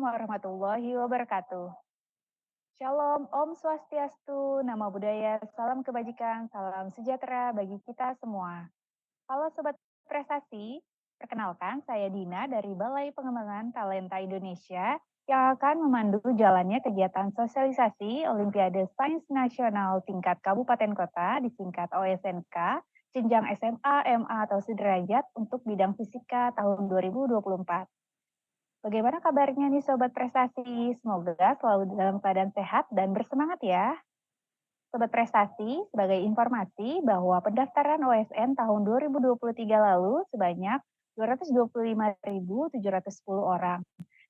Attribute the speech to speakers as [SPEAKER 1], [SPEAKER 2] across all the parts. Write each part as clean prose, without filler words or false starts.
[SPEAKER 1] warahmatullahi wabarakatuh. Shalom, Om Swastiastu, Namo Buddhaya, salam kebajikan, salam sejahtera bagi kita semua. Halo Sobat Prestasi, perkenalkan saya Dina dari Balai Pengembangan Talenta Indonesia yang akan memandu jalannya kegiatan sosialisasi Olimpiade Sains Nasional tingkat Kabupaten Kota disingkat OSNK, jenjang SMA, MA atau sederajat untuk bidang fisika tahun 2024. Bagaimana kabarnya nih Sobat Prestasi? Semoga selalu dalam keadaan sehat dan bersemangat ya. Sobat Prestasi, sebagai informasi bahwa pendaftaran OSN tahun 2023 lalu sebanyak 225.710 orang.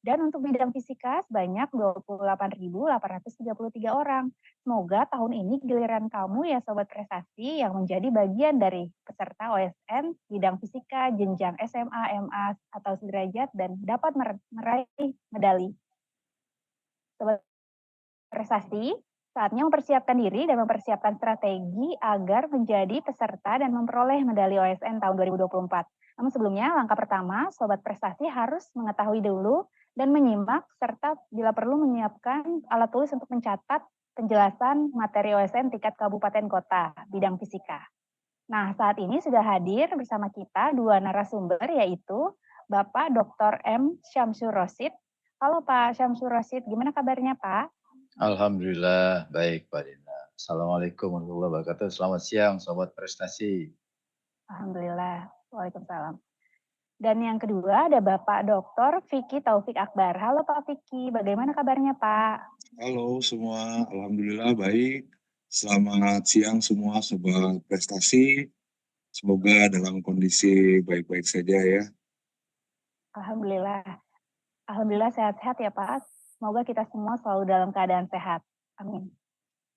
[SPEAKER 1] Dan untuk bidang fisika sebanyak 28.833 orang. Semoga tahun ini giliran kamu ya Sobat Prestasi yang menjadi bagian dari peserta OSN bidang fisika jenjang SMA, MA, atau sederajat dan dapat meraih medali. Sobat Prestasi, saatnya mempersiapkan diri dan mempersiapkan strategi agar menjadi peserta dan memperoleh medali OSN tahun 2024. Namun sebelumnya, langkah pertama, Sobat Prestasi harus mengetahui dulu dan menyimak serta bila perlu menyiapkan alat tulis untuk mencatat penjelasan materi OSN tingkat kabupaten kota bidang fisika. Nah, saat ini sudah hadir bersama kita dua narasumber yaitu Bapak Dr. M. Syamsur Rosid. Halo Pak Syamsur Rosid, gimana kabarnya Pak?
[SPEAKER 2] Alhamdulillah, baik Pak Dina. Assalamualaikum warahmatullahi wabarakatuh. Selamat siang, Sobat Prestasi.
[SPEAKER 1] Alhamdulillah, waalaikumsalam. Dan yang kedua ada Bapak Dr. Vicky Taufik Akbar. Halo Pak Vicky, bagaimana kabarnya Pak?
[SPEAKER 3] Halo semua, alhamdulillah baik. Selamat siang semua Sobat Prestasi. Semoga dalam kondisi baik-baik saja ya.
[SPEAKER 1] Alhamdulillah. Alhamdulillah sehat-sehat ya Pak. Semoga kita semua selalu dalam keadaan sehat. Amin.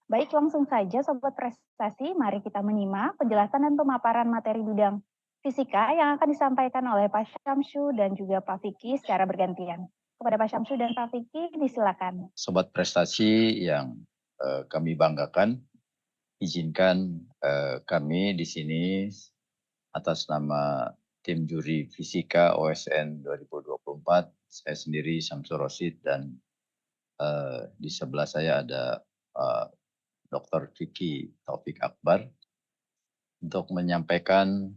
[SPEAKER 1] Baik, langsung saja Sobat Prestasi, mari kita menyimak penjelasan dan pemaparan materi bidang fisika yang akan disampaikan oleh Pak Syamsu dan juga Pak Vicky secara bergantian. Kepada Pak Syamsu dan Pak Vicky, disilakan.
[SPEAKER 2] Sobat Prestasi yang kami banggakan, izinkan kami di sini atas nama tim juri fisika OSN 2024, saya sendiri Syamsur Rosid dan di sebelah saya ada Dr. Vicky Taufik Akbar untuk menyampaikan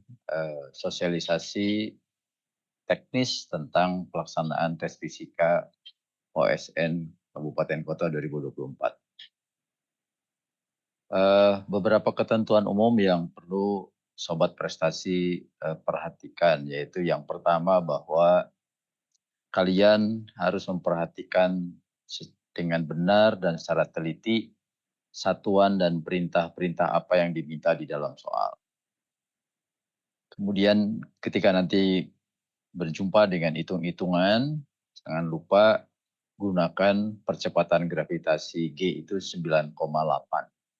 [SPEAKER 2] sosialisasi teknis tentang pelaksanaan tes fisika OSN Kabupaten Kota 2024. Beberapa ketentuan umum yang perlu Sobat Prestasi perhatikan, yaitu yang pertama bahwa kalian harus memperhatikan dengan benar dan secara teliti satuan dan perintah-perintah apa yang diminta di dalam soal. Kemudian ketika nanti berjumpa dengan hitung-hitungan, jangan lupa gunakan percepatan gravitasi G itu 9,8,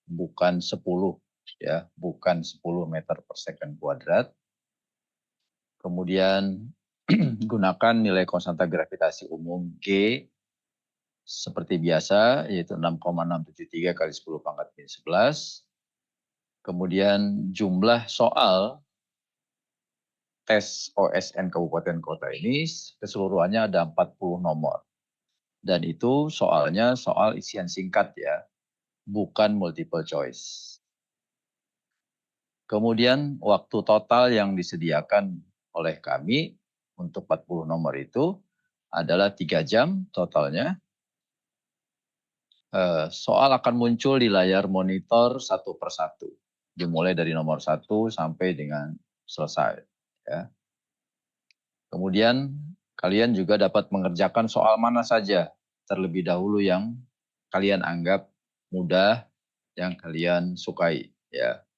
[SPEAKER 2] bukan 10 ya, bukan 10 meter per second kuadrat. Kemudian gunakan nilai konstanta gravitasi umum G seperti biasa, yaitu 6,673 kali 10 pangkat min 11. Kemudian jumlah soal tes OSN Kabupaten Kota ini keseluruhannya ada 40 nomor. Dan itu soalnya soal isian singkat ya, bukan multiple choice. Kemudian waktu total yang disediakan oleh kami untuk 40 nomor itu adalah 3 jam totalnya. Soal akan muncul di layar monitor satu persatu, dimulai dari nomor 1 sampai dengan selesai. Ya. Kemudian kalian juga dapat mengerjakan soal mana saja terlebih dahulu yang kalian anggap mudah, yang kalian sukai. Ya.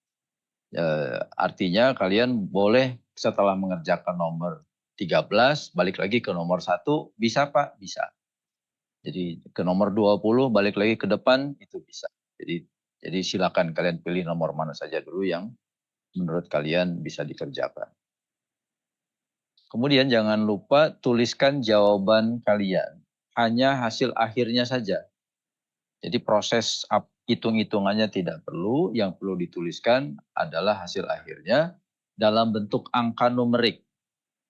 [SPEAKER 2] Artinya kalian boleh setelah mengerjakan nomor 13 balik lagi ke nomor 1, bisa Pak? Bisa. Jadi ke nomor 20 balik lagi ke depan itu bisa. Jadi silakan kalian pilih nomor mana saja dulu yang menurut kalian bisa dikerjakan. Kemudian jangan lupa tuliskan jawaban kalian. Hanya hasil akhirnya saja. Jadi proses hitung-hitungannya tidak perlu, yang perlu dituliskan adalah hasil akhirnya dalam bentuk angka numerik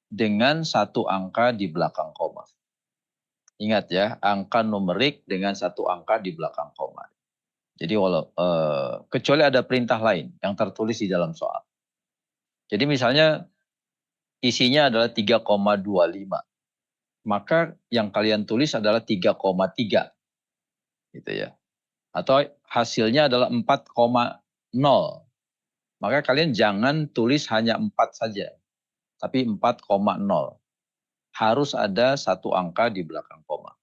[SPEAKER 2] dengan 1 angka di belakang koma. Ingat ya, angka numerik dengan satu angka di belakang koma. Jadi kecuali ada perintah lain yang tertulis di dalam soal. Jadi misalnya isinya adalah 3,25. Maka yang kalian tulis adalah 3,3 gitu ya. Atau hasilnya adalah 4,0. Maka kalian jangan tulis hanya 4 saja, tapi 4,0. Harus ada satu angka di belakang koma.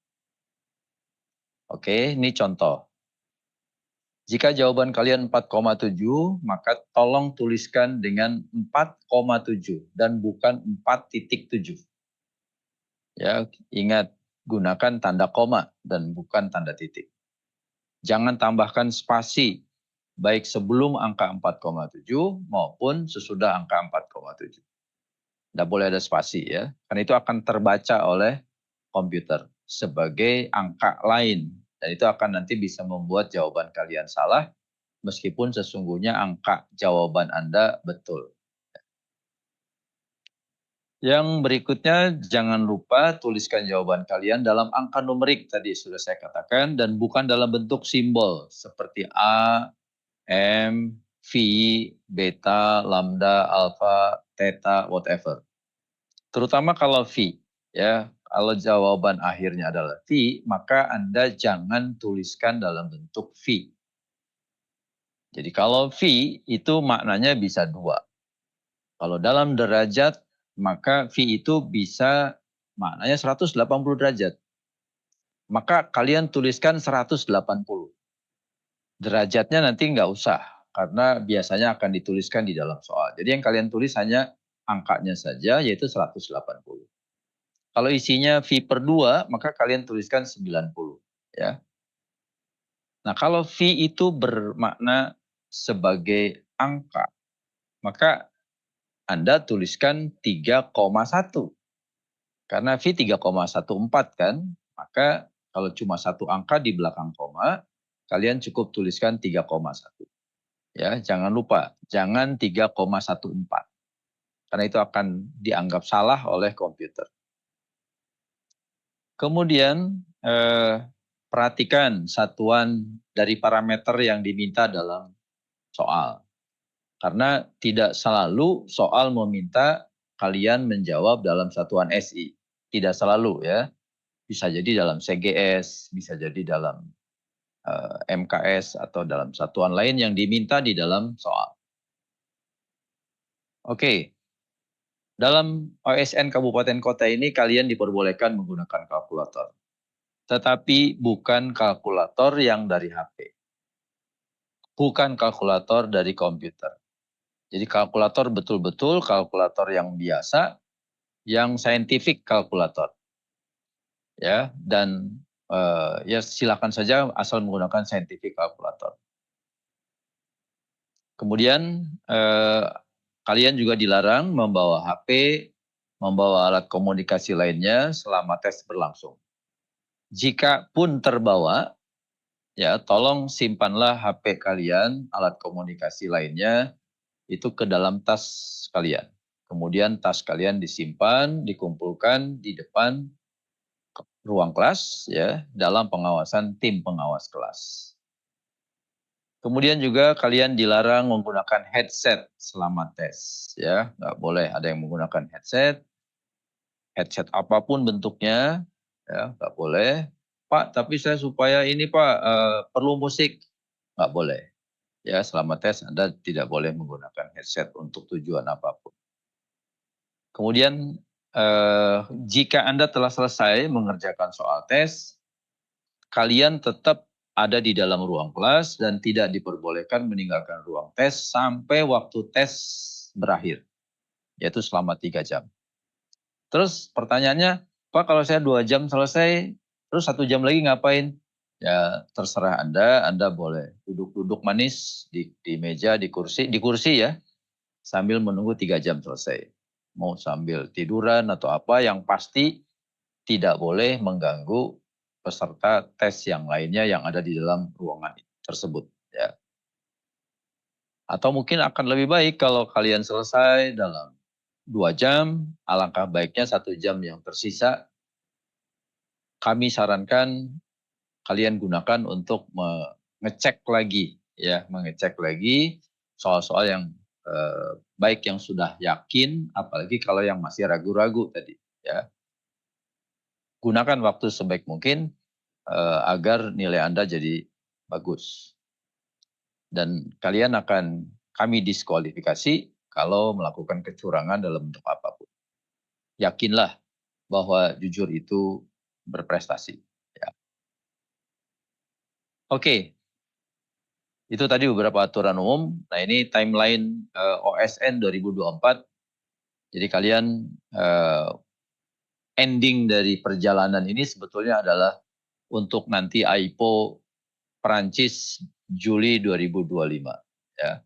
[SPEAKER 2] Oke, ini contoh. Jika jawaban kalian 4,7, maka tolong tuliskan dengan 4,7 dan bukan 4,7. Ya, ingat gunakan tanda koma dan bukan tanda titik. Jangan tambahkan spasi baik sebelum angka 4,7 maupun sesudah angka 4,7. Tidak boleh ada spasi ya, karena itu akan terbaca oleh komputer sebagai angka lain. Dan itu akan nanti bisa membuat jawaban kalian salah, meskipun sesungguhnya angka jawaban Anda betul. Yang berikutnya, jangan lupa tuliskan jawaban kalian dalam angka numerik tadi sudah saya katakan, dan bukan dalam bentuk simbol seperti A, M, V, beta, lambda, alpha, theta, whatever. Terutama kalau V, ya. Kalau jawaban akhirnya adalah V, maka Anda jangan tuliskan dalam bentuk V. Jadi kalau V itu maknanya bisa 2. Kalau dalam derajat, maka V itu bisa maknanya 180 derajat. Maka kalian tuliskan 180. Derajatnya nanti nggak usah, karena biasanya akan dituliskan di dalam soal. Jadi yang kalian tulis hanya angkanya saja, yaitu 180. Kalau isinya V per 2, maka kalian tuliskan 90. Ya. Nah, kalau V itu bermakna sebagai angka, maka Anda tuliskan 3,1. Karena V 3,14 kan, maka kalau cuma satu angka di belakang koma, kalian cukup tuliskan 3,1. Ya, jangan lupa, jangan 3,14. Karena itu akan dianggap salah oleh komputer. Kemudian perhatikan satuan dari parameter yang diminta dalam soal. Karena tidak selalu soal meminta kalian menjawab dalam satuan SI. Tidak selalu ya. Bisa jadi dalam CGS, bisa jadi dalam MKS atau dalam satuan lain yang diminta di dalam soal. Oke. Dalam OSN Kabupaten Kota ini kalian diperbolehkan menggunakan kalkulator. Tetapi bukan kalkulator yang dari HP. Bukan kalkulator dari komputer. Jadi kalkulator betul-betul kalkulator yang biasa, yang scientific kalkulator. Ya, dan ya silakan saja asal menggunakan scientific kalkulator. Kemudian kalian juga dilarang membawa HP, membawa alat komunikasi lainnya selama tes berlangsung. Jika pun terbawa, ya tolong simpanlah HP kalian, alat komunikasi lainnya itu ke dalam tas kalian. Kemudian tas kalian disimpan, dikumpulkan di depan ruang kelas ya dalam pengawasan tim pengawas kelas. Kemudian juga kalian dilarang menggunakan headset selama tes ya, nggak boleh ada yang menggunakan headset apapun bentuknya ya, nggak boleh. Pak, tapi saya supaya ini Pak perlu musik, nggak boleh. Ya, selama tes Anda tidak boleh menggunakan headset untuk tujuan apapun. Kemudian jika Anda telah selesai mengerjakan soal tes, kalian tetap ada di dalam ruang kelas dan tidak diperbolehkan meninggalkan ruang tes sampai waktu tes berakhir, yaitu selama 3 jam. Terus pertanyaannya, Pak kalau saya 2 jam selesai, terus 1 jam lagi ngapain? Ya terserah Anda boleh duduk-duduk manis di meja, di kursi ya, sambil menunggu 3 jam selesai. Mau sambil tiduran atau apa, yang pasti tidak boleh mengganggu peserta tes yang lainnya yang ada di dalam ruangan tersebut. Ya. Atau mungkin akan lebih baik kalau kalian selesai dalam 2 jam, alangkah baiknya 1 jam yang tersisa kami sarankan kalian gunakan untuk mengecek lagi soal-soal yang baik yang sudah yakin, apalagi kalau yang masih ragu-ragu tadi ya. Gunakan waktu sebaik mungkin agar nilai Anda jadi bagus. Dan kalian akan kami diskualifikasi kalau melakukan kecurangan dalam bentuk apapun. Yakinlah bahwa jujur itu berprestasi. Ya. Oke, itu tadi beberapa aturan umum. Nah ini timeline OSN 2024. Jadi kalian ending dari perjalanan ini sebetulnya adalah untuk nanti AIPO Perancis Juli 2025. Ya.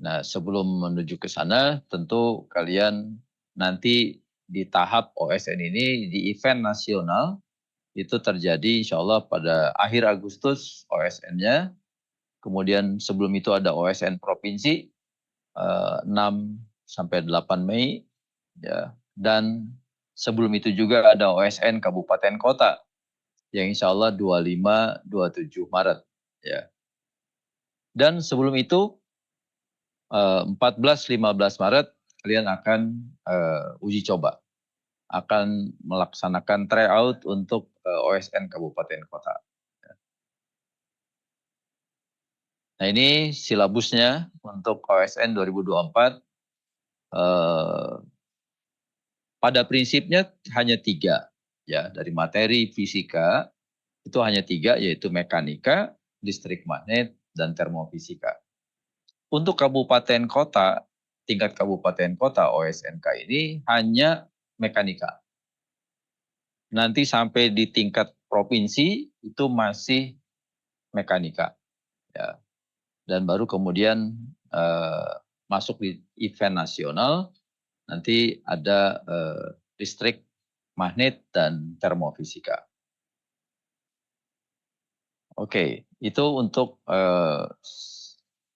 [SPEAKER 2] Nah sebelum menuju ke sana tentu kalian nanti di tahap OSN ini di event nasional itu terjadi insya Allah pada akhir Agustus OSN-nya. Kemudian sebelum itu ada OSN Provinsi 6 sampai 8 Mei. Ya. Dan sebelum itu juga ada OSN Kabupaten Kota yang insya Allah 25-27 Maret. Ya. Dan sebelum itu 14-15 Maret kalian akan uji coba. Akan melaksanakan tryout untuk OSN Kabupaten Kota. Nah ini silabusnya untuk OSN 2024. Pada prinsipnya hanya 3. Ya, dari materi fisika itu hanya 3, yaitu mekanika, listrik magnet, dan termofisika. Untuk kabupaten kota, tingkat kabupaten kota OSNK ini hanya mekanika. Nanti sampai di tingkat provinsi itu masih mekanika. Ya. Dan baru kemudian masuk di event nasional, nanti ada listrik magnet dan termofisika. Oke, itu untuk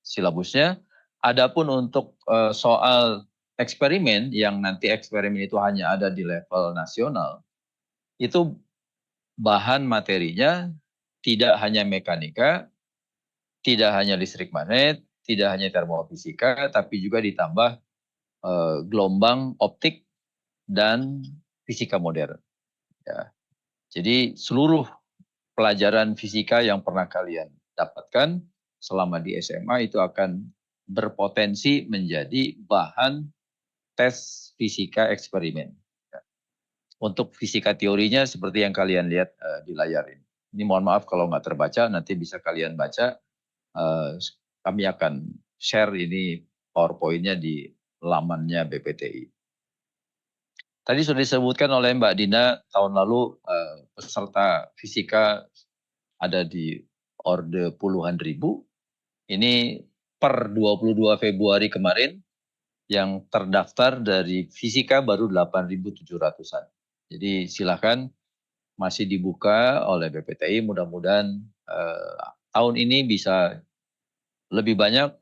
[SPEAKER 2] silabusnya. Adapun untuk soal eksperimen yang nanti eksperimen itu hanya ada di level nasional, itu bahan materinya tidak hanya mekanika, tidak hanya listrik magnet, tidak hanya termofisika, tapi juga ditambah gelombang optik dan fisika modern. Ya. Jadi seluruh pelajaran fisika yang pernah kalian dapatkan selama di SMA itu akan berpotensi menjadi bahan tes fisika eksperimen. Ya. Untuk fisika teorinya seperti yang kalian lihat di layar ini. Ini mohon maaf kalau nggak terbaca, nanti bisa kalian baca. Kami akan share ini PowerPoint-nya di lamannya BPTI. Tadi sudah disebutkan oleh Mbak Dina, tahun lalu peserta fisika ada di orde puluhan ribu. Ini per 22 Februari kemarin yang terdaftar dari fisika baru 8.700-an. Jadi silakan masih dibuka oleh BPTI, mudah-mudahan tahun ini bisa lebih banyak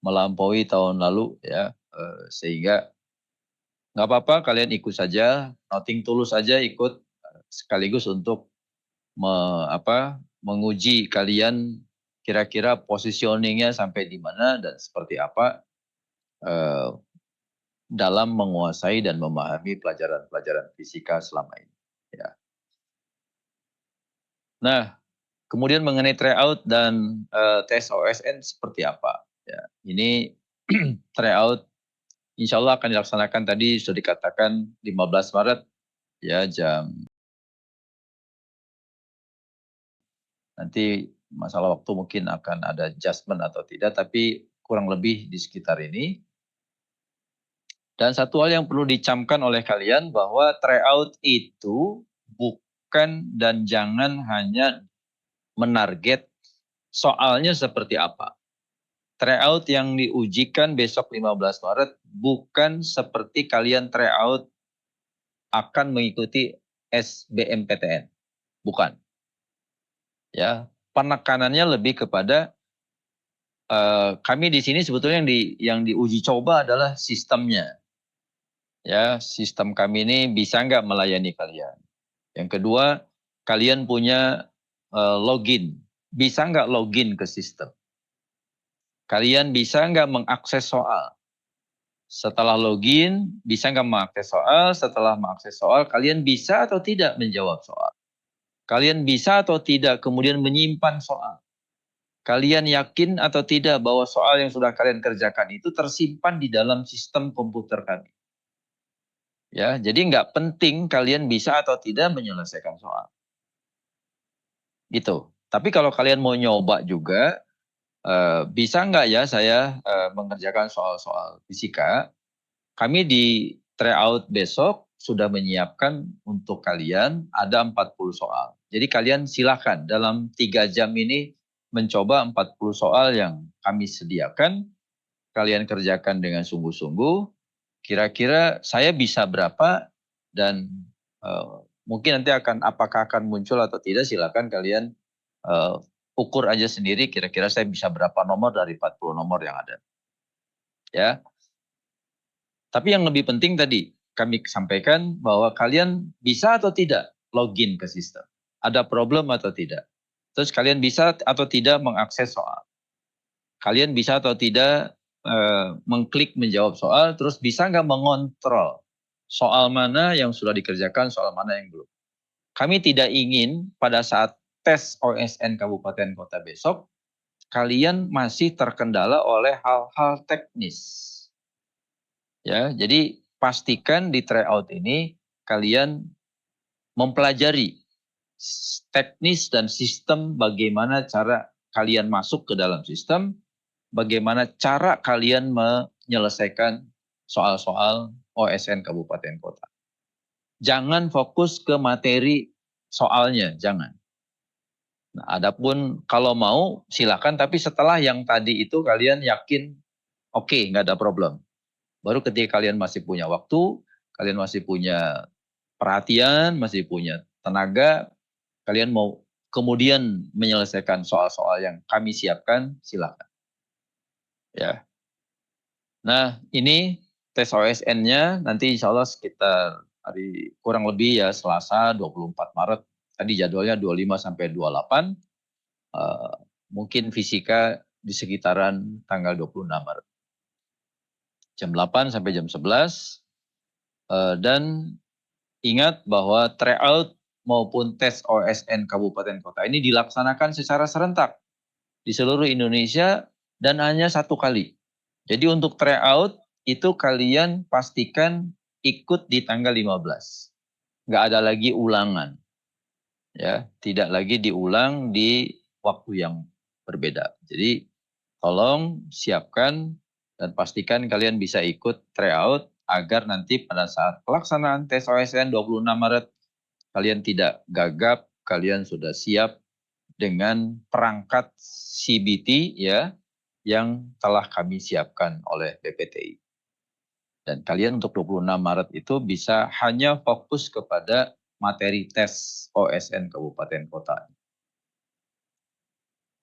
[SPEAKER 2] melampaui tahun lalu ya, sehingga nggak apa-apa kalian ikut saja, nothing tulus saja ikut sekaligus untuk menguji kalian kira-kira positioningnya sampai di mana dan seperti apa dalam menguasai dan memahami pelajaran-pelajaran fisika selama ini. Ya. Nah, kemudian mengenai tryout dan tes OSN seperti apa? Ya, ini tryout insya Allah akan dilaksanakan tadi sudah dikatakan 15 Maret ya jam. Nanti masalah waktu mungkin akan ada adjustment atau tidak, tapi kurang lebih di sekitar ini. Dan satu hal yang perlu dicamkan oleh kalian bahwa tryout itu bukan dan jangan hanya menarget soalnya seperti apa. Tryout yang diujikan besok 15 Maret bukan seperti kalian tryout akan mengikuti SBMPTN. Bukan. Ya, penekanannya lebih kepada kami di sini sebetulnya yang diuji coba adalah sistemnya. Ya, sistem kami ini bisa nggak melayani kalian. Yang kedua, kalian punya login. Bisa nggak login ke sistem? Kalian bisa nggak mengakses soal? Setelah login, bisa nggak mengakses soal? Setelah mengakses soal, kalian bisa atau tidak menjawab soal? Kalian bisa atau tidak kemudian menyimpan soal? Kalian yakin atau tidak bahwa soal yang sudah kalian kerjakan itu tersimpan di dalam sistem komputer kami? Ya, jadi nggak penting kalian bisa atau tidak menyelesaikan soal. Gitu. Tapi kalau kalian mau nyoba juga, bisa nggak ya saya mengerjakan soal-soal fisika? Kami di tryout besok sudah menyiapkan untuk kalian ada 40 soal. Jadi kalian silakan dalam 3 jam ini mencoba 40 soal yang kami sediakan. Kalian kerjakan dengan sungguh-sungguh. Kira-kira saya bisa berapa dan mungkin nanti apakah akan muncul atau tidak, silakan kalian ukur aja sendiri kira-kira saya bisa berapa nomor dari 40 nomor yang ada. Ya. Tapi yang lebih penting tadi kami sampaikan bahwa kalian bisa atau tidak login ke sistem. Ada problem atau tidak. Terus kalian bisa atau tidak mengakses soal. Kalian bisa atau tidak mengklik menjawab soal, terus bisa nggak mengontrol soal mana yang sudah dikerjakan, soal mana yang belum. Kami tidak ingin pada saat tes OSN Kabupaten Kota besok, kalian masih terkendala oleh hal-hal teknis. Ya, jadi pastikan di tryout ini kalian mempelajari teknis dan sistem bagaimana cara kalian masuk ke dalam sistem, bagaimana cara kalian menyelesaikan soal-soal OSN Kabupaten Kota. Jangan fokus ke materi soalnya, jangan. Nah, adapun kalau mau silakan, tapi setelah yang tadi itu kalian yakin oke, nggak ada problem. Baru ketika kalian masih punya waktu, kalian masih punya perhatian, masih punya tenaga, kalian mau kemudian menyelesaikan soal-soal yang kami siapkan, silakan. Ya. Nah, ini tes OSN-nya nanti insya Allah sekitar hari kurang lebih ya Selasa 24 Maret. Tadi jadwalnya 25 sampai 28. Mungkin fisika di sekitaran tanggal 26 Maret. Jam 8 sampai jam 11. Dan ingat bahwa tryout maupun tes OSN Kabupaten Kota ini dilaksanakan secara serentak di seluruh Indonesia dan hanya satu kali. Jadi untuk tryout itu kalian pastikan ikut di tanggal 15. Nggak ada lagi ulangan. Ya, tidak lagi diulang di waktu yang berbeda. Jadi tolong siapkan dan pastikan kalian bisa ikut tryout agar nanti pada saat pelaksanaan tes OSN 26 Maret kalian tidak gagap, kalian sudah siap dengan perangkat CBT ya yang telah kami siapkan oleh BPTI. Dan kalian untuk 26 Maret itu bisa hanya fokus kepada materi tes OSN Kabupaten Kota.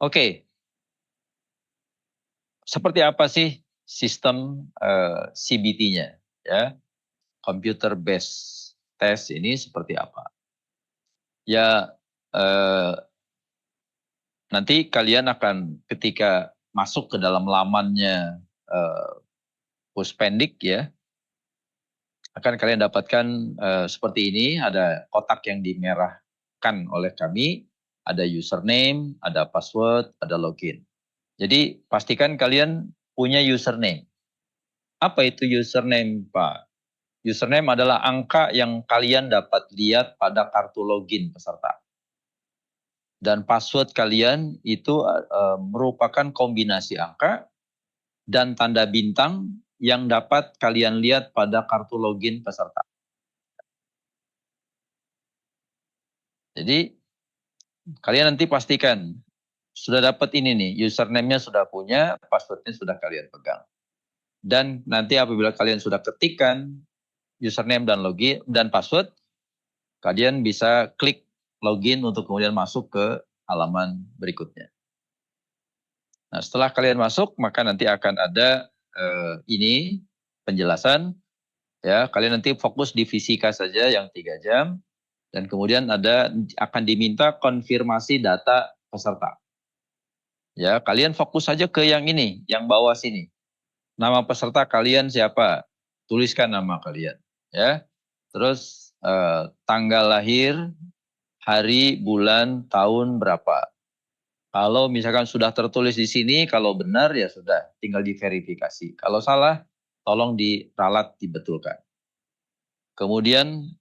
[SPEAKER 2] Oke. Seperti apa sih sistem CBT-nya ya? Computer based test ini seperti apa? Ya nanti kalian akan ketika masuk ke dalam lamannya Puspendik ya, akan kalian dapatkan seperti ini, ada kotak yang dimerahkan oleh kami, ada username, ada password, ada login. Jadi pastikan kalian punya username. Apa itu username, Pak? Username adalah angka yang kalian dapat lihat pada kartu login peserta. Dan password kalian itu merupakan kombinasi angka dan tanda bintang yang dapat kalian lihat pada kartu login peserta. Jadi kalian nanti pastikan sudah dapat ini nih, username-nya sudah punya, password-nya sudah kalian pegang. Dan nanti apabila kalian sudah ketikkan username dan login dan password, kalian bisa klik login untuk kemudian masuk ke halaman berikutnya. Nah, setelah kalian masuk, maka nanti akan ada ini penjelasan. Ya, kalian nanti fokus di fisika saja yang 3 jam. Dan kemudian akan diminta konfirmasi data peserta. Ya, kalian fokus saja ke yang ini, yang bawah sini. Nama peserta kalian siapa? Tuliskan nama kalian, ya. Terus tanggal lahir, hari, bulan, tahun berapa. Kalau misalkan sudah tertulis di sini, kalau benar ya sudah, tinggal diverifikasi. Kalau salah, tolong diralat, dibetulkan. Kemudian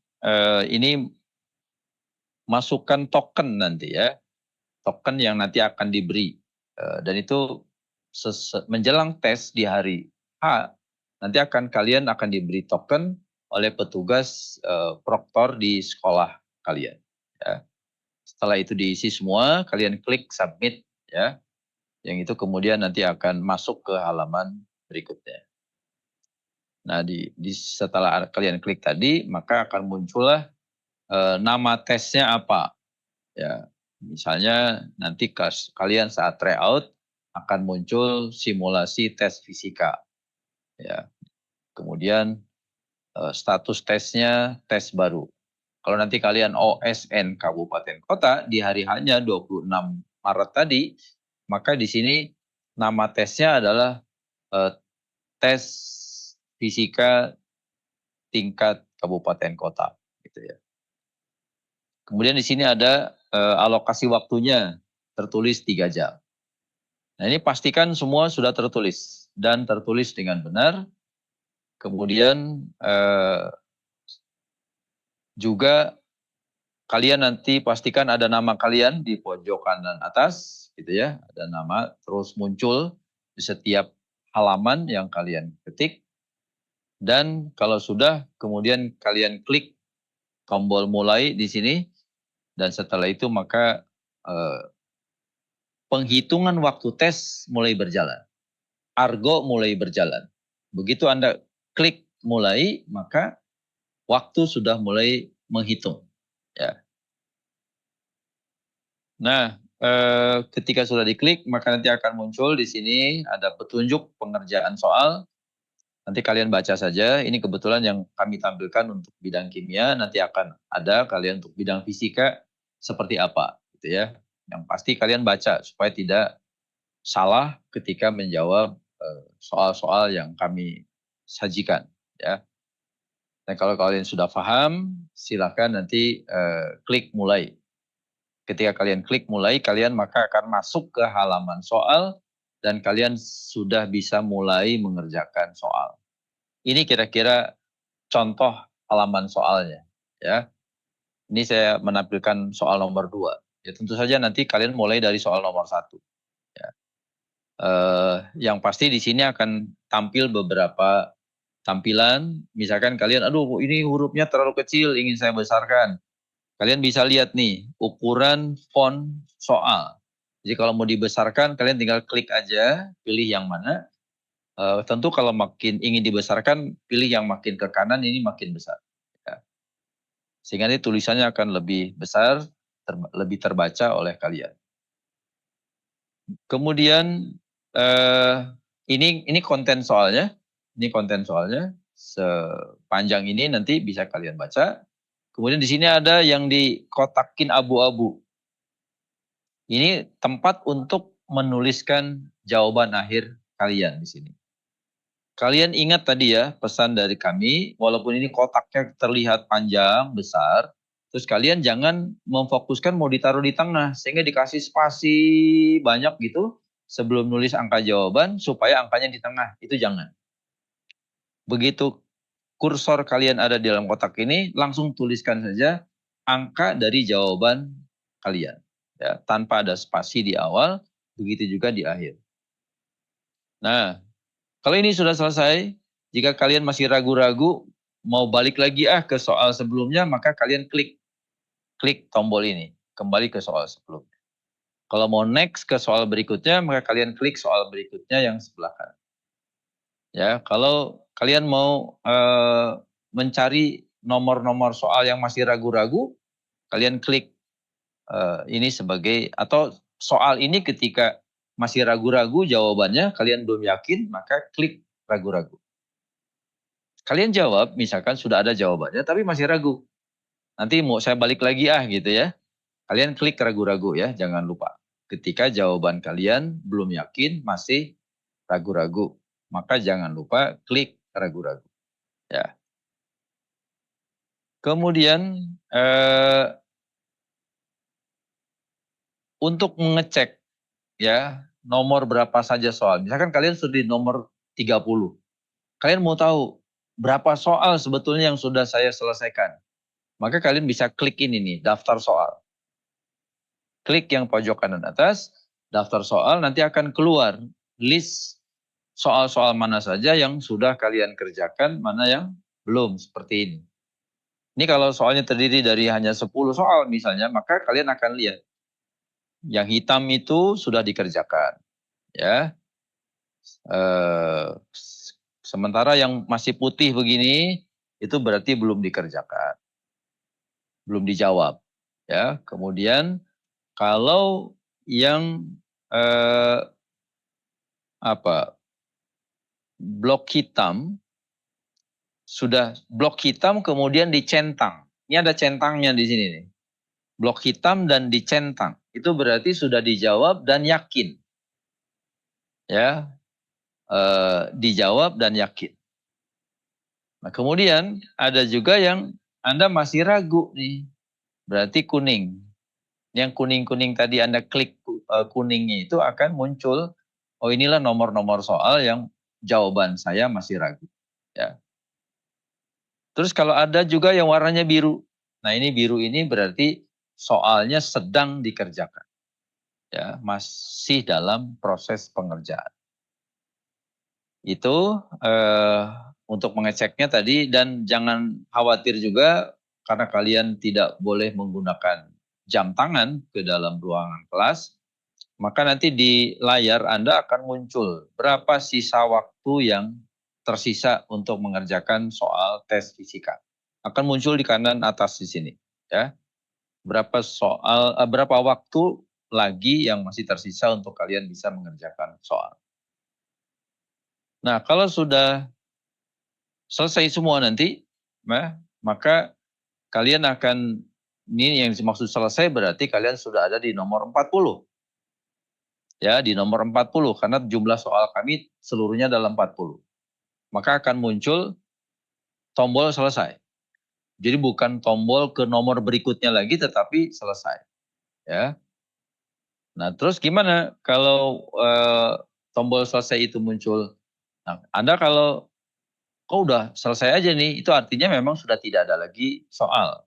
[SPEAKER 2] ini masukkan token nanti ya, token yang nanti akan diberi. Dan itu menjelang tes di hari H, nanti kalian akan diberi token oleh petugas proktor di sekolah kalian. Ya. Setelah itu diisi semua, kalian klik submit ya. Yang itu kemudian nanti akan masuk ke halaman berikutnya. Nah, setelah kalian klik tadi, maka akan muncullah nama tesnya apa. Ya, misalnya nanti kalian saat tryout akan muncul simulasi tes fisika. Ya, kemudian status tesnya tes baru. Kalau nanti kalian OSN Kabupaten Kota di hari hanya 26 Maret tadi, maka di sini nama tesnya adalah tes fisika tingkat kabupaten kota, gitu ya. Kemudian di sini ada alokasi waktunya tertulis 3 jam. Nah, ini pastikan semua sudah tertulis dan tertulis dengan benar. Kemudian juga kalian nanti pastikan ada nama kalian di pojok kanan atas, gitu ya. Ada nama terus muncul di setiap halaman yang kalian ketik. Dan kalau sudah, kemudian kalian klik tombol mulai di sini. Dan setelah itu maka penghitungan waktu tes mulai berjalan. Argo mulai berjalan. Begitu Anda klik mulai, maka waktu sudah mulai menghitung. Ya. Nah, ketika sudah diklik, maka nanti akan muncul di sini ada petunjuk pengerjaan soal. Nanti kalian baca saja. Ini kebetulan yang kami tampilkan untuk bidang kimia. Nanti akan ada kalian untuk bidang fisika seperti apa, gitu ya. Yang pasti kalian baca supaya tidak salah ketika menjawab soal-soal yang kami sajikan, ya. Dan kalau kalian sudah paham, silakan nanti klik mulai. Ketika kalian klik mulai, kalian maka akan masuk ke halaman soal dan kalian sudah bisa mulai mengerjakan soal. Ini kira-kira contoh halaman soalnya, ya. Ini saya menampilkan soal nomor 2. Ya tentu saja nanti kalian mulai dari soal nomor 1. Ya. Yang pasti di sini akan tampil beberapa tampilan. Misalkan kalian, aduh ini hurufnya terlalu kecil, ingin saya besarkan. Kalian bisa lihat nih ukuran font soal. Jadi kalau mau dibesarkan, kalian tinggal klik aja, pilih yang mana. Tentu kalau makin ingin dibesarkan, pilih yang makin ke kanan, ini makin besar. Ya. Sehingga ini tulisannya akan lebih besar, lebih terbaca oleh kalian. Kemudian ini konten soalnya, sepanjang ini nanti bisa kalian baca. Kemudian di sini ada yang dikotakin abu-abu. Ini tempat untuk menuliskan jawaban akhir kalian di sini. Kalian ingat tadi ya pesan dari kami, walaupun ini kotaknya terlihat panjang, besar, terus kalian jangan memfokuskan mau ditaruh di tengah, sehingga dikasih spasi banyak gitu sebelum nulis angka jawaban supaya angkanya di tengah, itu jangan. Begitu kursor kalian ada di dalam kotak ini, langsung tuliskan saja angka dari jawaban kalian. Ya, tanpa ada spasi di awal, begitu juga di akhir. Nah, kalau ini sudah selesai, jika kalian masih ragu-ragu, mau balik lagi ke soal sebelumnya, maka kalian klik tombol ini, kembali ke soal sebelumnya. Kalau mau next ke soal berikutnya, maka kalian klik soal berikutnya yang sebelah kanan. Ya, kalau kalian mau mencari nomor-nomor soal yang masih ragu-ragu, kalian klik ini sebagai, atau soal ini ketika masih ragu-ragu jawabannya, kalian belum yakin, maka klik ragu-ragu. Kalian jawab, misalkan sudah ada jawabannya, tapi masih ragu. nanti mau saya balik lagi gitu ya. Kalian klik ragu-ragu ya, jangan lupa. Ketika jawaban kalian belum yakin, masih ragu-ragu, maka jangan lupa klik ragu-ragu. Ya. Kemudian untuk mengecek ya nomor berapa saja soal. Misalkan kalian sudah di nomor 30. Kalian mau tahu berapa soal sebetulnya yang sudah saya selesaikan. Maka kalian bisa klik ini nih, daftar soal. Klik yang pojok kanan atas, daftar soal, nanti akan keluar list soal-soal mana saja yang sudah kalian kerjakan, mana yang belum, seperti ini. Ini kalau soalnya terdiri dari hanya 10 soal misalnya, maka kalian akan lihat. Yang hitam itu sudah dikerjakan. Ya. Sementara yang masih putih begini, itu berarti belum dikerjakan. Belum dijawab. Ya. Kemudian kalau yang blok hitam, sudah blok hitam kemudian dicentang. Ini ada centangnya di sini nih. Blok hitam dan dicentang. Itu berarti sudah dijawab dan yakin. Ya, dijawab dan yakin. Nah, kemudian ada juga yang Anda masih ragu nih. Berarti kuning. Yang kuning-kuning tadi Anda klik kuningnya itu akan muncul, oh inilah nomor-nomor soal yang jawaban saya masih ragu. Ya. Terus kalau ada juga yang warnanya biru. Nah ini biru ini berarti soalnya sedang dikerjakan. Ya, masih dalam proses pengerjaan. Itu untuk mengeceknya tadi, dan jangan khawatir juga karena kalian tidak boleh menggunakan jam tangan ke dalam ruangan kelas, maka nanti di layar Anda akan muncul berapa sisa waktu yang tersisa untuk mengerjakan soal tes fisika. Akan muncul di kanan atas di sini, ya. Berapa waktu lagi yang masih tersisa untuk kalian bisa mengerjakan soal. Nah, kalau sudah selesai semua nanti, maka kalian akan, ini yang dimaksud selesai berarti kalian sudah ada di nomor 40. Ya, di nomor 40 karena jumlah soal kami seluruhnya dalam 40. Maka akan muncul tombol selesai. Jadi bukan tombol ke nomor berikutnya lagi tetapi selesai. Ya. Nah, terus gimana kalau tombol selesai itu muncul? Nah, Anda kalau udah selesai aja nih, itu artinya memang sudah tidak ada lagi soal.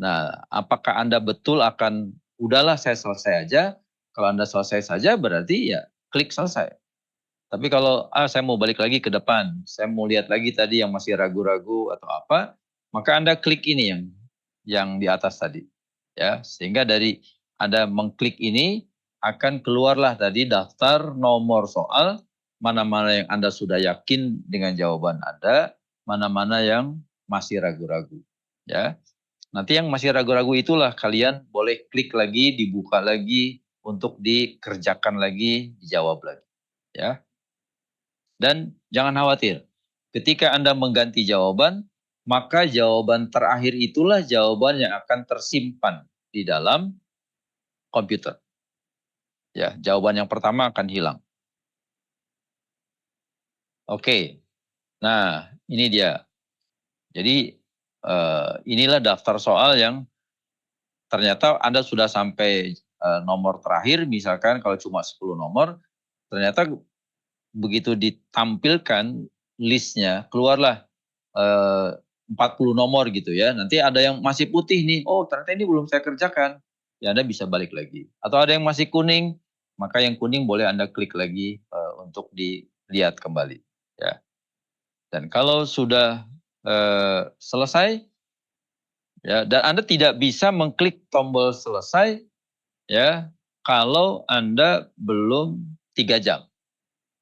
[SPEAKER 2] Nah, apakah Anda betul akan udahlah saya selesai aja? Kalau Anda selesai saja berarti ya klik selesai. Tapi kalau saya mau balik lagi ke depan, saya mau lihat lagi tadi yang masih ragu-ragu atau apa, maka Anda klik ini yang di atas tadi. Ya, sehingga dari Anda mengklik ini akan keluarlah tadi daftar nomor soal, mana-mana yang Anda sudah yakin dengan jawaban Anda, mana-mana yang masih ragu-ragu. Ya. Nanti yang masih ragu-ragu itulah kalian boleh klik lagi, dibuka lagi untuk dikerjakan lagi, dijawab lagi. Ya. Dan jangan khawatir, ketika Anda mengganti jawaban, maka jawaban terakhir itulah jawaban yang akan tersimpan di dalam komputer. Ya, jawaban yang pertama akan hilang. Oke, nah ini dia. Jadi inilah daftar soal yang ternyata Anda sudah sampai nomor terakhir, misalkan kalau cuma 10 nomor, ternyata begitu ditampilkan listnya, keluarlah 40 nomor gitu ya. Nanti ada yang masih putih nih, oh ternyata ini belum saya kerjakan. Ya Anda bisa balik lagi. Atau ada yang masih kuning, maka yang kuning boleh Anda klik lagi untuk dilihat kembali. Ya. Dan kalau sudah selesai, ya, dan Anda tidak bisa mengklik tombol selesai, ya, kalau Anda belum 3 jam.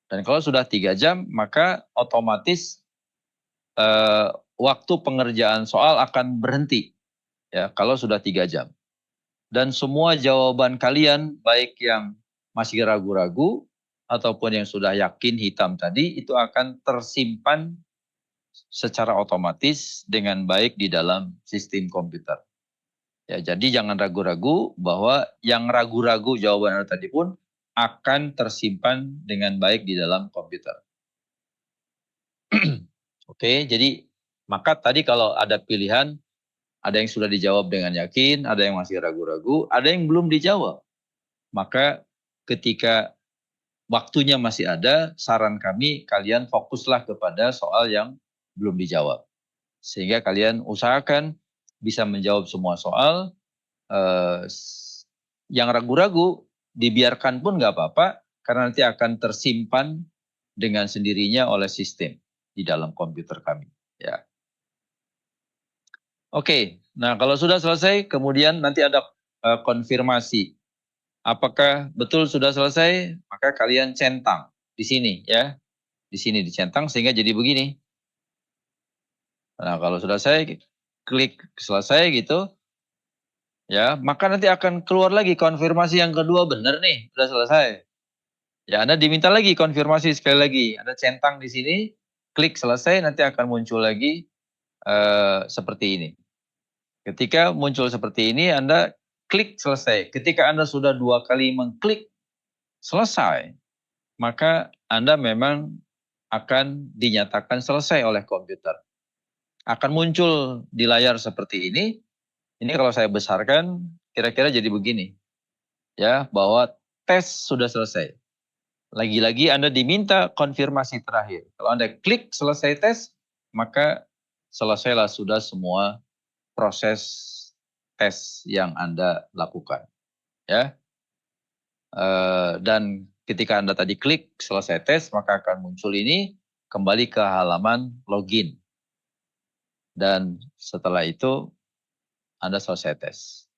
[SPEAKER 2] Dan kalau sudah 3 jam, maka otomatis waktu pengerjaan soal akan berhenti. Ya, kalau sudah 3 jam. Dan semua jawaban kalian, baik yang masih ragu-ragu, ataupun yang sudah yakin hitam tadi, itu akan tersimpan secara otomatis dengan baik di dalam sistem komputer. Ya, jadi jangan ragu-ragu bahwa yang ragu-ragu jawaban Anda tadi pun akan tersimpan dengan baik di dalam komputer. Oke, jadi maka tadi kalau ada pilihan, ada yang sudah dijawab dengan yakin, ada yang masih ragu-ragu, ada yang belum dijawab. Maka ketika waktunya masih ada, saran kami kalian fokuslah kepada soal yang belum dijawab. Sehingga kalian usahakan bisa menjawab semua soal. Yang ragu-ragu dibiarkan pun nggak apa-apa, karena nanti akan tersimpan dengan sendirinya oleh sistem di dalam komputer kami. Ya. Oke, nah kalau sudah selesai, kemudian nanti ada konfirmasi. Apakah betul sudah selesai? Maka kalian centang di sini ya. Di sini dicentang sehingga jadi begini. Nah, kalau sudah selesai, klik selesai gitu. Ya, maka nanti akan keluar lagi konfirmasi yang kedua, benar nih, sudah selesai. Ya, Anda diminta lagi konfirmasi sekali lagi. Anda centang di sini, klik selesai, nanti akan muncul lagi seperti ini. Ketika muncul seperti ini, Anda klik selesai. Ketika Anda sudah 2 kali mengklik selesai, maka Anda memang akan dinyatakan selesai oleh komputer. Akan muncul di layar seperti ini. Ini kalau saya besarkan, kira-kira jadi begini. Ya, bahwa tes sudah selesai. Lagi-lagi Anda diminta konfirmasi terakhir. Kalau Anda klik selesai tes, maka selesailah sudah semua proses tes yang Anda lakukan. Ya. Dan ketika Anda tadi klik selesai tes, maka akan muncul ini kembali ke halaman login. Dan setelah itu Anda selesai tes.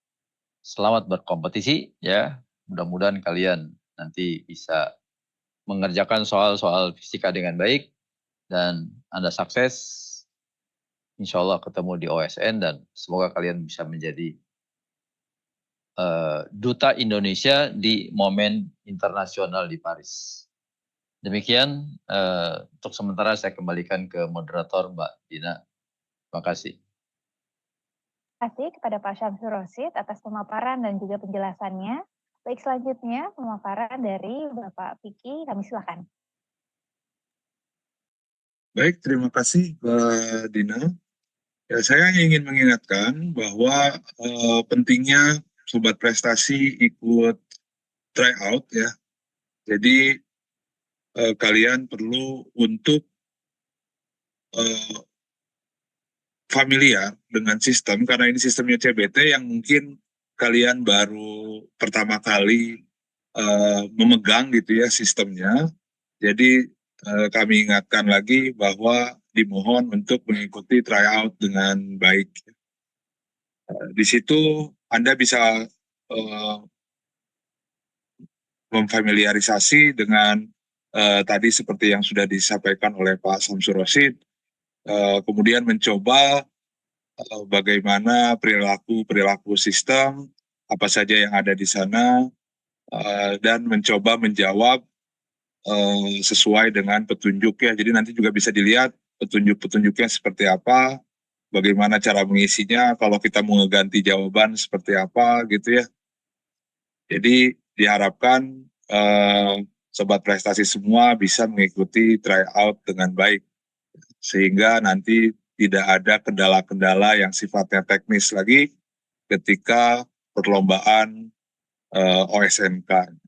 [SPEAKER 2] Selamat berkompetisi ya. Mudah-mudahan kalian nanti bisa mengerjakan soal-soal fisika dengan baik dan Anda sukses. Insya Allah ketemu di OSN dan semoga kalian bisa menjadi duta Indonesia di momen internasional di Paris. Demikian untuk sementara saya kembalikan ke moderator Mbak Dina. Terima kasih.
[SPEAKER 1] Terima kasih kepada Pak Syamsul Rosyid atas pemaparan dan juga penjelasannya. Baik, selanjutnya pemaparan dari Bapak Vicky, kami silakan.
[SPEAKER 3] Baik, terima kasih Mbak Dina. Ya, saya ingin mengingatkan bahwa pentingnya sobat prestasi ikut tryout ya. Jadi kalian perlu untuk familiar dengan sistem, karena ini sistemnya CBT yang mungkin kalian baru pertama kali memegang gitu ya sistemnya. Jadi kami ingatkan lagi bahwa dimohon untuk mengikuti tryout dengan baik. Di situ Anda bisa memfamiliarisasi dengan tadi seperti yang sudah disampaikan oleh Pak Syamsul Rosyid, kemudian mencoba bagaimana perilaku sistem, apa saja yang ada di sana, dan mencoba menjawab sesuai dengan petunjuknya. Jadi nanti juga bisa dilihat petunjuk-petunjuknya seperti apa, bagaimana cara mengisinya, kalau kita mau ganti jawaban seperti apa gitu ya. Jadi diharapkan sobat prestasi semua bisa mengikuti tryout dengan baik, sehingga nanti tidak ada kendala-kendala yang sifatnya teknis lagi ketika perlombaan OSNK.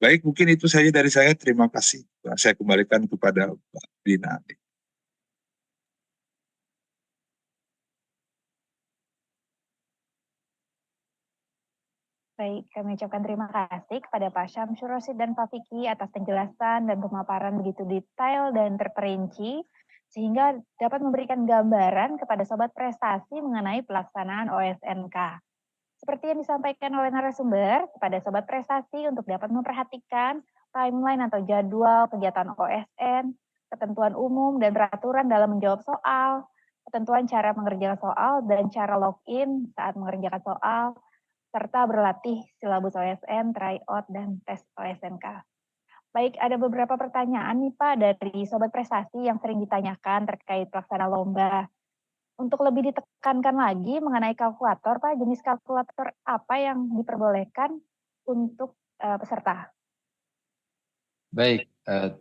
[SPEAKER 3] Baik, mungkin itu saja dari saya. Terima kasih. Saya kembalikan kepada Mbak Dina.
[SPEAKER 1] Baik, kami ucapkan terima kasih kepada Pak Syamsul Rosyid dan Pak Vicky atas penjelasan dan pemaparan begitu detail dan terperinci, sehingga dapat memberikan gambaran kepada sobat prestasi mengenai pelaksanaan OSNK. Seperti yang disampaikan oleh narasumber, kepada sobat prestasi untuk dapat memperhatikan timeline atau jadwal kegiatan OSN, ketentuan umum dan peraturan dalam menjawab soal, ketentuan cara mengerjakan soal dan cara login saat mengerjakan soal, serta berlatih silabus OSN, tryout, dan tes OSNK. Baik, ada beberapa pertanyaan nih Pak dari Sobat Prestasi yang sering ditanyakan terkait pelaksana lomba. Untuk lebih ditekankan lagi mengenai kalkulator Pak, jenis kalkulator apa yang diperbolehkan untuk peserta?
[SPEAKER 2] Baik,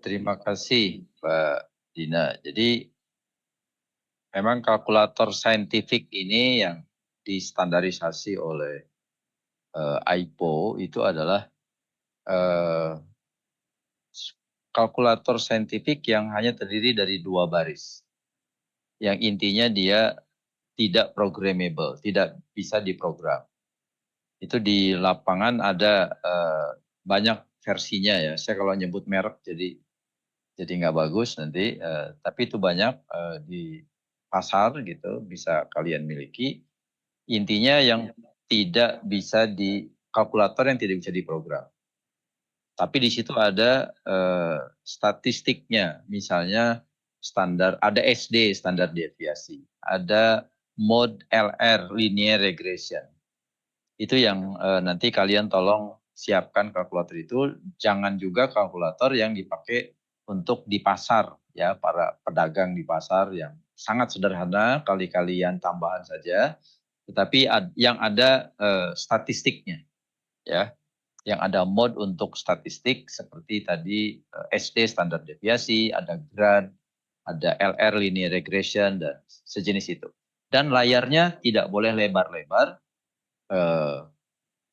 [SPEAKER 2] terima kasih Mbak Dina. Jadi memang kalkulator saintifik ini yang distandarisasi oleh AIPO itu adalah eh, kalkulator saintifik yang hanya terdiri dari 2 baris. Yang intinya dia tidak programmable, tidak bisa diprogram. Itu di lapangan ada banyak versinya ya. Saya kalau nyebut merek jadi nggak bagus nanti. Tapi itu banyak di pasar gitu bisa kalian miliki. Intinya yang tidak bisa di kalkulator yang tidak bisa diprogram. Tapi di situ ada statistiknya, misalnya standar, ada SD standar deviasi, ada mode LR linear regression. Itu yang nanti kalian tolong siapkan kalkulator itu, jangan juga kalkulator yang dipakai untuk di pasar ya, para pedagang di pasar yang sangat sederhana, kali-kalian tambahan saja, tetapi yang ada statistiknya ya, yang ada mode untuk statistik seperti tadi SD standar deviasi, ada grad, ada LR linear regression dan sejenis itu. Dan layarnya tidak boleh lebar-lebar,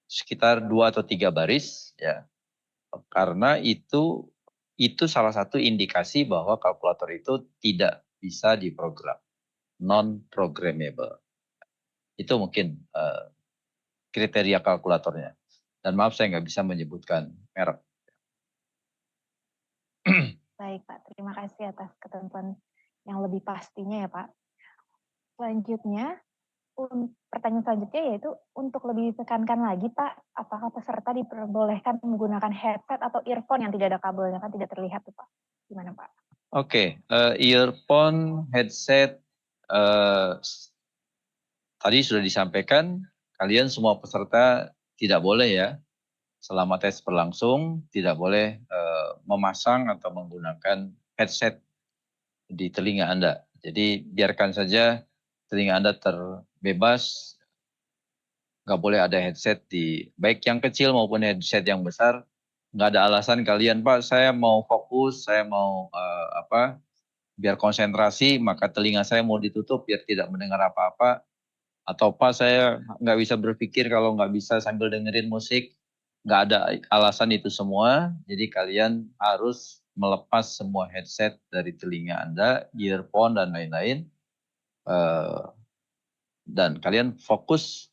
[SPEAKER 2] sekitar 2 atau 3 baris ya. Karena itu salah satu indikasi bahwa kalkulator itu tidak bisa diprogram, non programmable. Itu mungkin kriteria kalkulatornya. Dan maaf saya nggak bisa menyebutkan merek.
[SPEAKER 1] Baik Pak, terima kasih atas ketentuan yang lebih pastinya ya Pak. Selanjutnya, pertanyaan selanjutnya yaitu untuk lebih ditekankan lagi Pak, apakah peserta diperbolehkan menggunakan headset atau earphone yang tidak ada kabelnya, kan tidak terlihat tuh Pak. Gimana Pak?
[SPEAKER 2] Oke, earphone, headset, tadi sudah disampaikan, kalian semua peserta tidak boleh ya, selama tes berlangsung, tidak boleh memasang atau menggunakan headset di telinga Anda. Jadi biarkan saja telinga Anda terbebas, nggak boleh ada headset di, baik yang kecil maupun headset yang besar, nggak ada alasan kalian, Pak, saya mau fokus, saya mau biar konsentrasi, maka telinga saya mau ditutup biar tidak mendengar apa-apa, atau Pak saya nggak bisa berpikir kalau nggak bisa sambil dengerin musik, nggak ada alasan itu semua. Jadi kalian harus melepas semua headset dari telinga Anda, earphone dan lain-lain, dan kalian fokus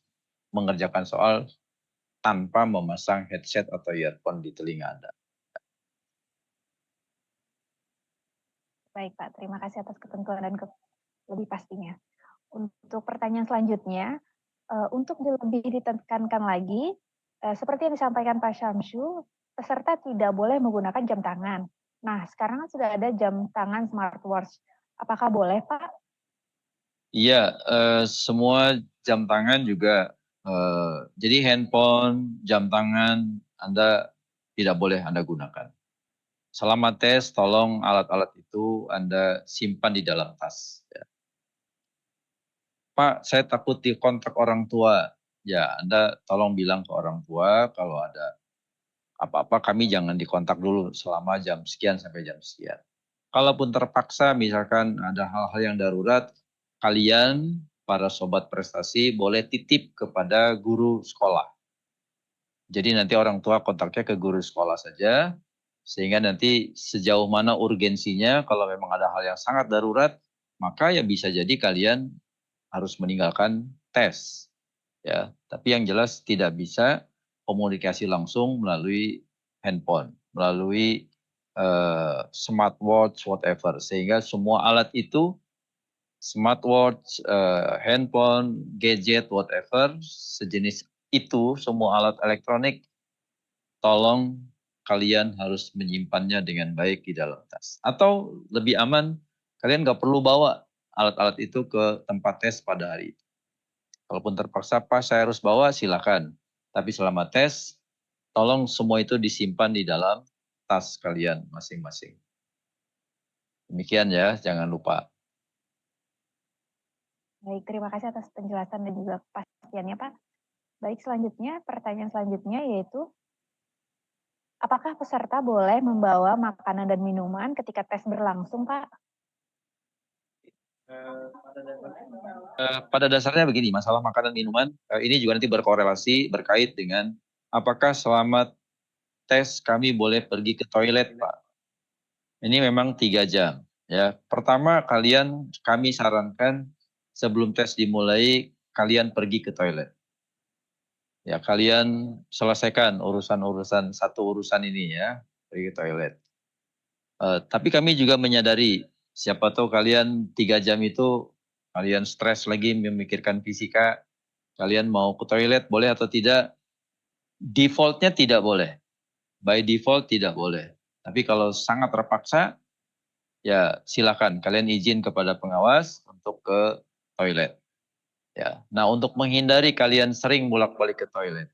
[SPEAKER 2] mengerjakan soal tanpa memasang headset atau earphone di telinga Anda.
[SPEAKER 1] Baik Pak, terima kasih atas ketentuan dan lebih pastinya. Untuk pertanyaan selanjutnya, untuk lebih ditekankan lagi, seperti yang disampaikan Pak Syamsu, peserta tidak boleh menggunakan jam tangan. Nah, sekarang kan sudah ada jam tangan smartwatch. Apakah boleh, Pak?
[SPEAKER 2] Iya, semua jam tangan juga, jadi handphone, jam tangan Anda tidak boleh Anda gunakan. Selama tes, tolong alat-alat itu Anda simpan di dalam tas. Ya. Pak, saya takut dikontak orang tua. Ya, Anda tolong bilang ke orang tua kalau ada apa-apa kami jangan dikontak dulu selama jam sekian sampai jam sekian. Kalaupun terpaksa misalkan ada hal-hal yang darurat, kalian para sobat prestasi boleh titip kepada guru sekolah. Jadi nanti orang tua kontaknya ke guru sekolah saja, sehingga nanti sejauh mana urgensinya, kalau memang ada hal yang sangat darurat, maka ya bisa jadi kalian harus meninggalkan tes. Ya, tapi yang jelas tidak bisa komunikasi langsung melalui handphone, melalui smartwatch, whatever. Sehingga semua alat itu, smartwatch, handphone, gadget, whatever, sejenis itu, semua alat elektronik, tolong kalian harus menyimpannya dengan baik di dalam tas. Atau lebih aman, kalian nggak perlu bawa alat-alat itu ke tempat tes pada hari itu. Kalaupun terpaksa, Pak saya harus bawa, silakan. Tapi selama tes, tolong semua itu disimpan di dalam tas kalian masing-masing. Demikian ya, jangan lupa.
[SPEAKER 1] Baik, terima kasih atas penjelasan dan juga kepastiannya, Pak. Baik, selanjutnya, pertanyaan selanjutnya yaitu, apakah peserta boleh membawa makanan dan minuman ketika tes berlangsung, Pak?
[SPEAKER 2] Pada dasarnya begini, masalah makanan minuman ini juga nanti berkorelasi berkait dengan apakah selama tes kami boleh pergi ke toilet, Pak. Ini memang 3 jam. Ya, pertama kami sarankan sebelum tes dimulai kalian pergi ke toilet. Ya, kalian selesaikan satu urusan ini ya, pergi ke toilet. Tapi kami juga menyadari siapa tahu kalian 3 jam itu kalian stres lagi memikirkan fisika, kalian mau ke toilet boleh atau tidak? Defaultnya tidak boleh. By default tidak boleh. Tapi kalau sangat terpaksa, ya silakan kalian izin kepada pengawas untuk ke toilet. Ya. Nah, untuk menghindari kalian sering bolak-balik ke toilet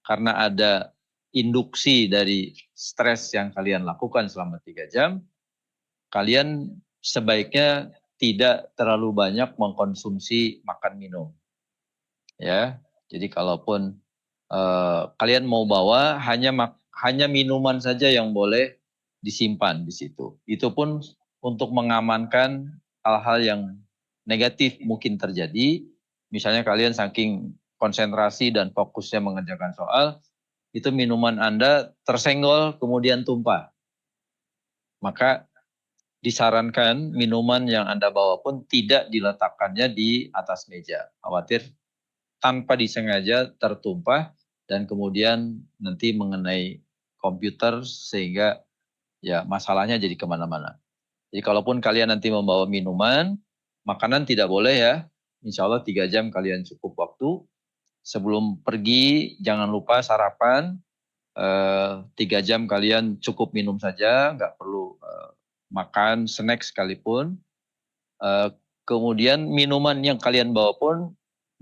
[SPEAKER 2] karena ada induksi dari stres yang kalian lakukan selama 3 jam, kalian sebaiknya tidak terlalu banyak mengkonsumsi makan minum. Ya. Jadi kalaupun kalian mau bawa hanya minuman saja yang boleh disimpan di situ. Itu pun untuk mengamankan hal-hal yang negatif mungkin terjadi. Misalnya kalian saking konsentrasi dan fokusnya mengerjakan soal, itu minuman Anda tersenggol kemudian tumpah. Maka disarankan minuman yang Anda bawa pun tidak diletakkannya di atas meja. Khawatir tanpa disengaja tertumpah dan kemudian nanti mengenai komputer sehingga ya masalahnya jadi kemana-mana. Jadi kalaupun kalian nanti membawa minuman, makanan tidak boleh ya. Insya Allah 3 jam kalian cukup waktu. Sebelum pergi jangan lupa sarapan. 3 jam kalian cukup minum saja, nggak perlu makan snack sekalipun. Kemudian minuman yang kalian bawa pun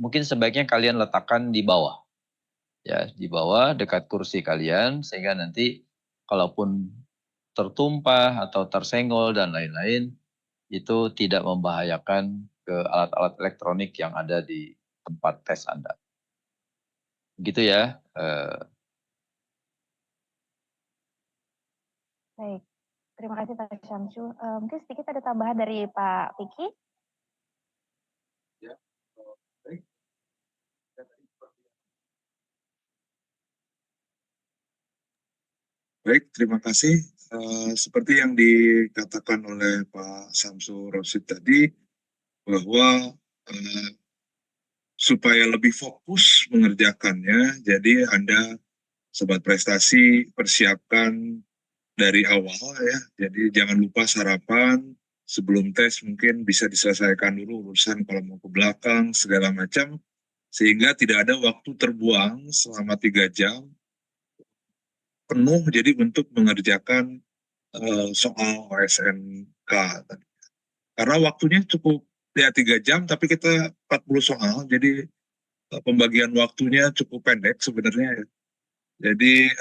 [SPEAKER 2] mungkin sebaiknya kalian letakkan di bawah. Ya, di bawah dekat kursi kalian sehingga nanti kalaupun tertumpah atau tersenggol dan lain-lain itu tidak membahayakan ke alat-alat elektronik yang ada di tempat tes Anda. Gitu ya.
[SPEAKER 1] Baik, terima kasih Pak Syamsu. Mungkin sedikit ada tambahan dari Pak Vicky.
[SPEAKER 3] Ya, baik. Baik, terima kasih. Seperti yang dikatakan oleh Pak Samsul Rosid tadi, bahwa supaya lebih fokus mengerjakannya, jadi Anda Sobat Prestasi persiapkan dari awal ya, jadi jangan lupa sarapan, sebelum tes mungkin bisa diselesaikan dulu urusan kalau mau ke belakang, segala macam, sehingga tidak ada waktu terbuang selama 3 jam penuh jadi untuk mengerjakan soal OSNK. Karena waktunya cukup ya 3 jam, tapi kita 40 soal, jadi pembagian waktunya cukup pendek sebenarnya ya. Jadi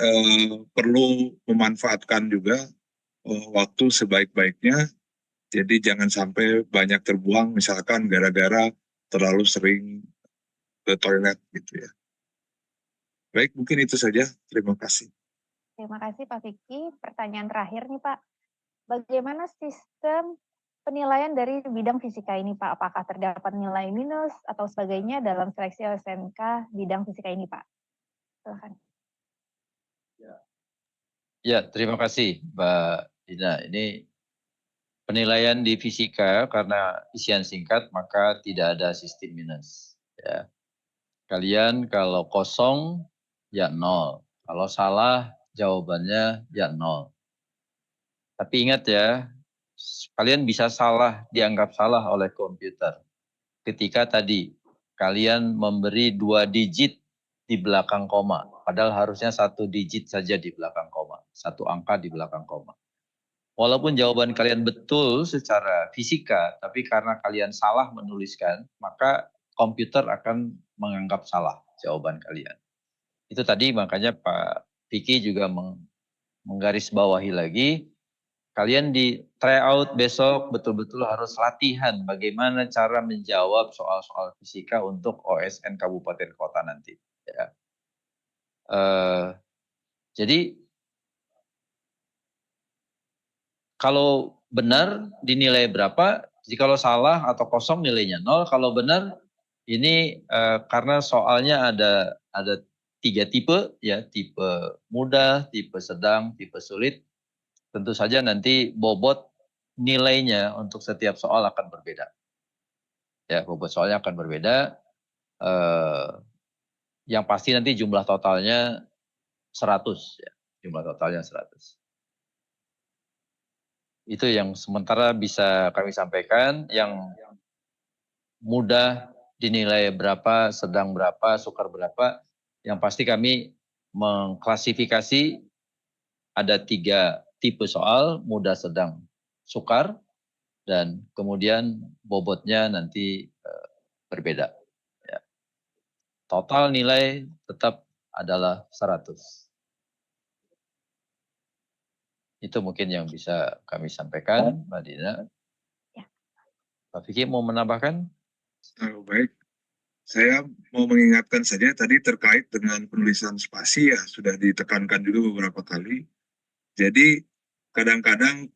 [SPEAKER 3] perlu memanfaatkan juga waktu sebaik-baiknya. Jadi jangan sampai banyak terbuang misalkan gara-gara terlalu sering ke toilet gitu ya. Baik, mungkin itu saja. Terima kasih.
[SPEAKER 1] Terima kasih Pak Vicky. Pertanyaan terakhir nih Pak, bagaimana sistem penilaian dari bidang fisika ini Pak? Apakah terdapat nilai minus atau sebagainya dalam seleksi OSNK bidang fisika ini Pak? Silakan.
[SPEAKER 2] Ya, terima kasih Mbak Dina. Ini penilaian di fisika karena isian singkat maka tidak ada sistem minus. Ya. Kalian kalau kosong ya 0. Kalau salah jawabannya ya 0. Tapi ingat ya, kalian bisa salah, dianggap salah oleh komputer. Ketika tadi kalian memberi 2 digit di belakang koma. Padahal harusnya 1 digit saja di belakang koma. 1 angka di belakang koma. Walaupun jawaban kalian betul secara fisika, tapi karena kalian salah menuliskan, maka komputer akan menganggap salah jawaban kalian. Itu tadi makanya Pak Vicky juga menggarisbawahi lagi, kalian di tryout besok betul-betul harus latihan bagaimana cara menjawab soal-soal fisika untuk OSN kabupaten kota nanti. Ya. Jadi kalau benar dinilai berapa, jikalau salah atau kosong nilainya 0, kalau benar ini karena soalnya ada 3 tipe ya, tipe mudah, tipe sedang, tipe sulit. Tentu saja nanti bobot nilainya untuk setiap soal akan berbeda. Ya, bobot soalnya akan berbeda. Yang pasti nanti jumlah totalnya 100 ya. Jumlah totalnya 100. Itu yang sementara bisa kami sampaikan. Yang mudah dinilai berapa, sedang berapa, sukar berapa. Yang pasti kami mengklasifikasi ada 3 tipe soal, mudah, sedang, sukar. Dan kemudian bobotnya nanti berbeda. Ya. Total nilai tetap adalah 100. Itu mungkin yang bisa kami sampaikan, Mbak Dina.
[SPEAKER 1] Ya.
[SPEAKER 2] Pak Vicky mau menambahkan?
[SPEAKER 3] Baik, saya mau mengingatkan saja tadi terkait dengan penulisan spasi ya, sudah ditekankan juga beberapa kali. Jadi kadang-kadang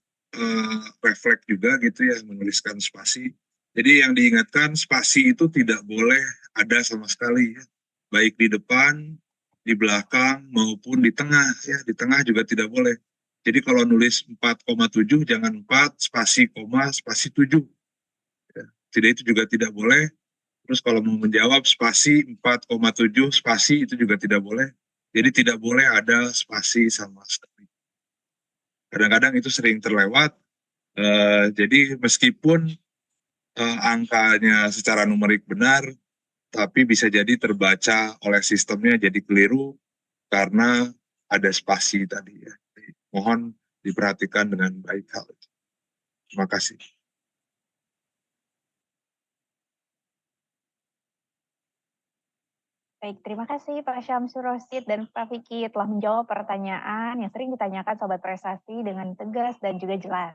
[SPEAKER 3] refleks juga gitu ya menuliskan spasi. Jadi yang diingatkan spasi itu tidak boleh ada sama sekali ya, baik di depan, di belakang maupun di tengah ya, di tengah juga tidak boleh. Jadi kalau nulis 4,7 jangan 4 spasi koma spasi 7. Ya. Tidak, itu juga tidak boleh. Terus kalau mau menjawab spasi 4,7 spasi itu juga tidak boleh. Jadi tidak boleh ada spasi sama sekali. Kadang-kadang itu sering terlewat. Jadi meskipun angkanya secara numerik benar, tapi bisa jadi terbaca oleh sistemnya jadi keliru karena ada spasi tadi ya. Mohon diperhatikan dengan baik hal itu. Terima kasih.
[SPEAKER 1] Baik, terima kasih Pak Syamsur Rosyid dan Pak Vicky telah menjawab pertanyaan yang sering ditanyakan Sobat Prestasi dengan tegas dan juga jelas.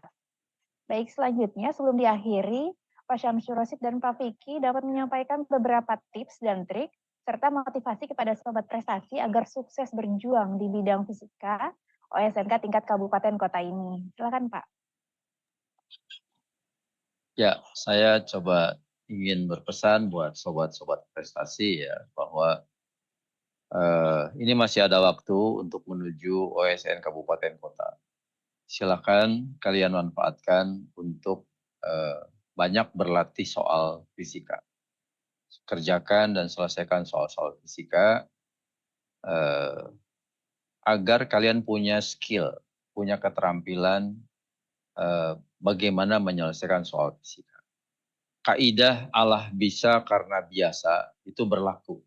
[SPEAKER 1] Baik, selanjutnya sebelum diakhiri, Pak Syamsur Rosyid dan Pak Vicky dapat menyampaikan beberapa tips dan trik serta motivasi kepada Sobat Prestasi agar sukses berjuang di bidang fisika OSNK tingkat kabupaten kota ini. Silakan Pak.
[SPEAKER 2] Ya, saya coba ingin berpesan buat sobat-sobat prestasi ya, bahwa ini masih ada waktu untuk menuju OSN kabupaten kota. Silakan kalian manfaatkan untuk banyak berlatih soal fisika. Kerjakan dan selesaikan soal-soal fisika agar kalian punya skill, punya keterampilan bagaimana menyelesaikan soal fisika. Kaidah Allah bisa karena biasa itu berlaku.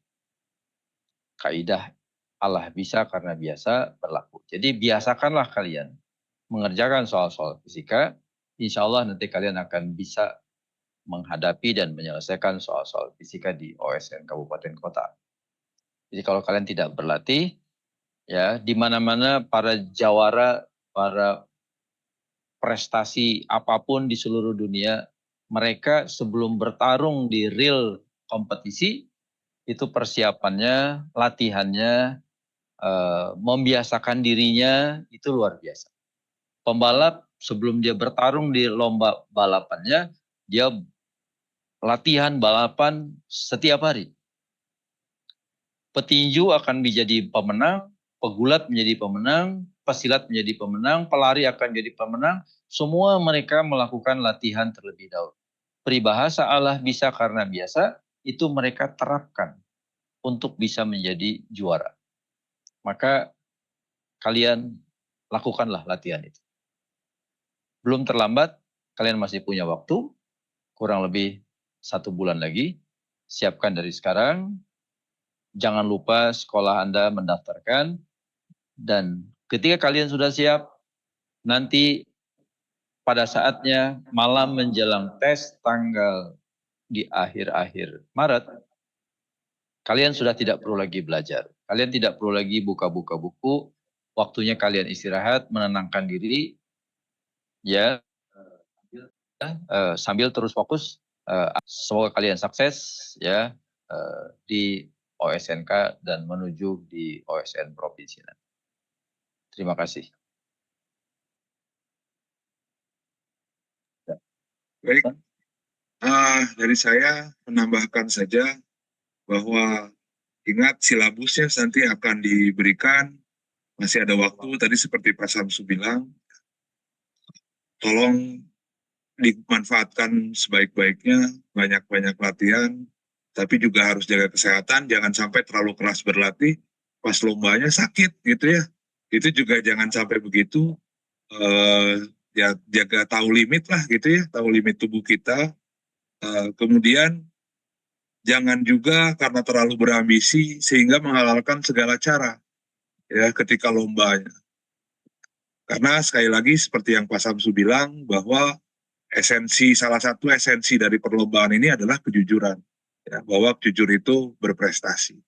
[SPEAKER 2] Kaidah Allah bisa karena biasa berlaku. Jadi biasakanlah kalian mengerjakan soal-soal fisika. Insya Allah nanti kalian akan bisa menghadapi dan menyelesaikan soal-soal fisika di OSN kabupaten kota. Jadi kalau kalian tidak berlatih, ya di mana-mana para jawara, para prestasi apapun di seluruh dunia, mereka sebelum bertarung di real kompetisi, itu persiapannya, latihannya, membiasakan dirinya, itu luar biasa. Pembalap sebelum dia bertarung di lomba balapannya, dia latihan balapan setiap hari. Petinju akan menjadi pemenang, pegulat menjadi pemenang, pesilat menjadi pemenang, pelari akan menjadi pemenang. Semua mereka melakukan latihan terlebih dahulu. Peribahasa Allah bisa karena biasa, itu mereka terapkan untuk bisa menjadi juara. Maka kalian lakukanlah latihan itu. Belum terlambat, kalian masih punya waktu, kurang lebih 1 bulan lagi. Siapkan dari sekarang, jangan lupa sekolah Anda mendaftarkan, dan ketika kalian sudah siap, nanti pada saatnya malam menjelang tes tanggal di akhir-akhir Maret, kalian sudah tidak perlu lagi belajar. Kalian tidak perlu lagi buka-buka buku, waktunya kalian istirahat, menenangkan diri, ya, sambil terus fokus. Semoga kalian sukses ya di OSNK dan menuju di OSN provinsi nanti. Terima kasih.
[SPEAKER 3] Baik, dari saya menambahkan saja bahwa ingat silabusnya nanti akan diberikan, masih ada waktu. Tadi seperti Pak Samsu bilang, tolong dimanfaatkan sebaik-baiknya, banyak-banyak latihan, tapi juga harus jaga kesehatan, jangan sampai terlalu keras berlatih, pas lombanya sakit gitu ya. Itu juga jangan sampai begitu, ya jaga tahu limit lah gitu ya, tahu limit tubuh kita. Kemudian jangan juga karena terlalu berambisi sehingga menghalalkan segala cara ya ketika lombanya. Karena sekali lagi seperti yang Pak Samsu bilang bahwa salah satu esensi dari perlombaan ini adalah kejujuran, ya, bahwa jujur itu berprestasi.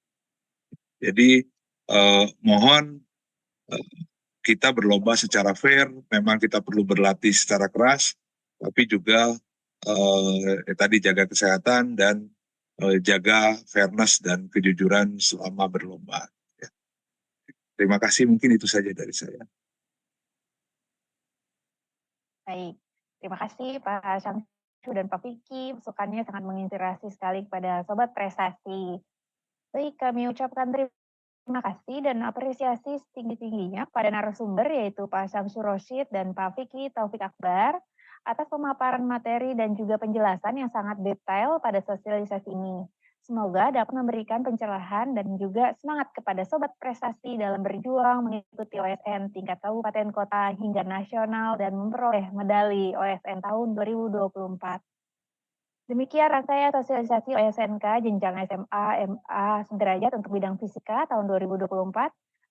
[SPEAKER 3] Jadi mohon kita berlomba secara fair, memang kita perlu berlatih secara keras, tapi juga tadi jaga kesehatan dan jaga fairness dan kejujuran selama berlomba. Ya. Terima kasih, mungkin itu saja dari saya.
[SPEAKER 1] Baik, terima kasih Pak Syamsu dan Pak Vicky, masukannya sangat menginspirasi sekali kepada Sobat Prestasi. Baik, kami ucapkan terima kasih dan apresiasi setinggi-tingginya pada narasumber yaitu Pak Syamsu Rosyid dan Pak Vicky Taufik Akbar atas pemaparan materi dan juga penjelasan yang sangat detail pada sosialisasi ini. Semoga dapat memberikan pencerahan dan juga semangat kepada Sobat Prestasi dalam berjuang mengikuti OSN tingkat kabupaten kota hingga nasional dan memperoleh medali OSN tahun 2024. Demikian rangkaian sosialisasi OSNK jenjang SMA, MA sederajat untuk bidang fisika tahun 2024.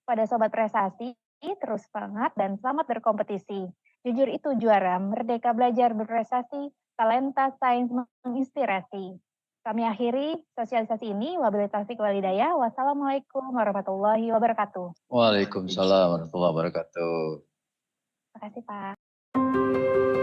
[SPEAKER 1] Pada Sobat Prestasi, terus semangat dan selamat berkompetisi. Jujur itu juara, merdeka belajar berprestasi, talenta sains menginspirasi. Kami akhiri sosialisasi ini. Wabillahi taufiq wal hidayah. Wassalamualaikum warahmatullahi wabarakatuh.
[SPEAKER 2] Waalaikumsalam warahmatullahi wabarakatuh.
[SPEAKER 1] Terima kasih Pak.